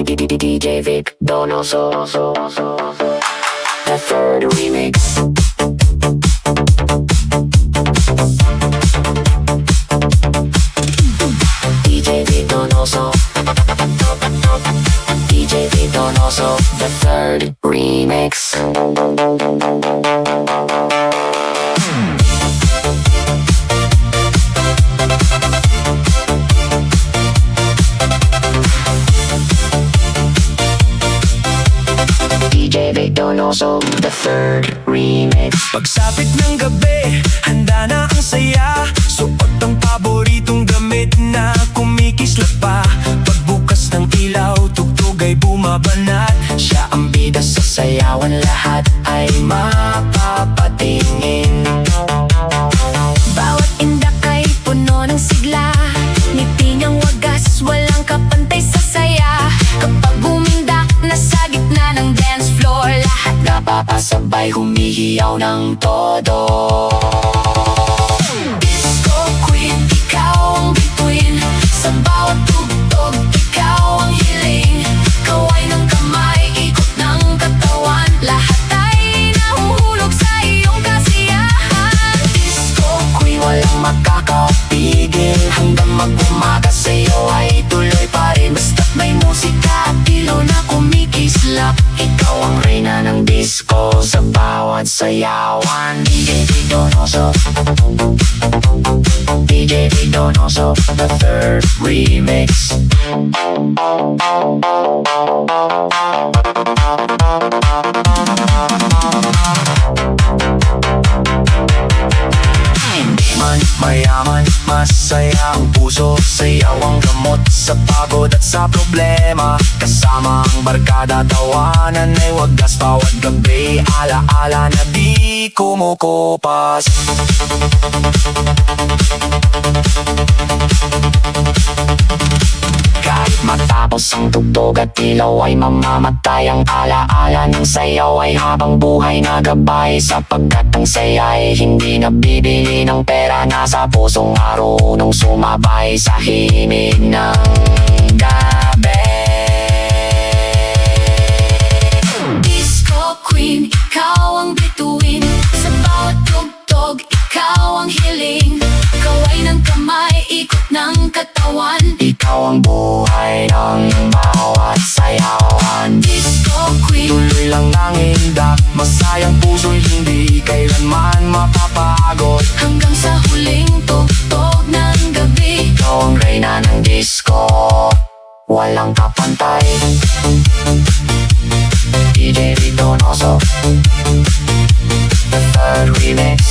DJ Vic, Donoso, the third remix. DJ Vic, Donoso, DJ Vic, Donoso, the third remix. DJ Vic, Donoso, the third remix. Pagsapit ng gabi, handa na ang saya. Suot ang paboritong damit na kumikislap pa. Pagbukas ng ilaw, tugtog ay bumabanat. Siya ang bida sa sayawan, lahat ay mapapatingin. Bawat indak ay puno ng sigla. Ngiti niyang wagas, walang kapantay sa saya. Kapag bumindak, nasa gitna ng dance floor, lahat Napapasabay, humihiyaw ng todo. disco queen, ikaw ang bituin. Sa bawat tugtog, ikaw ang hiling. Kaway ng kamay, ikot ng katawan, lahat ay nahuhulog sa iyong kasiyahan. Disco queen, walang makakapigil. Hanggang mag-umaga sa'yo ay tuloy pa rin. Basta't may musika at ilaw na kumikislap. Ikaw ang reyna ng disco sa bawat sayawan. DJ Vic, Donoso, DJ Vic, Donoso, the third remix. Hindi man mayaman, masaya ang puso. Sayaw ang gamot sa pagod at sa problema. Kasama ang barkada, tawanan ay wagas. Bawat gabi, alaala na di kumukupas. Kahit matapos ang tugtog at ilaw ay mamamatay, ang alaala ng sayaw ay habang buhay na gabay. Sapagkat ang saya ay hindi nabibili ng pera. Nasa pusong marunong sumabay sa himig ng gabi. Disco queen, ikaw ang bituin. Sa bawat tugtog, ikaw ang hiling. Kaway ng kamay, ikot ng katawan, Ikaw ang buhay ng bawat sayawan. disco queen. Tuloy lang ang indak, masayang puso'y hindi kailanman mapapagod. Hanggang sa huling tugtog ng gabi, Ikaw ang reyna ng disco, walang kapantay. DJ Vic, Donoso, the third remix.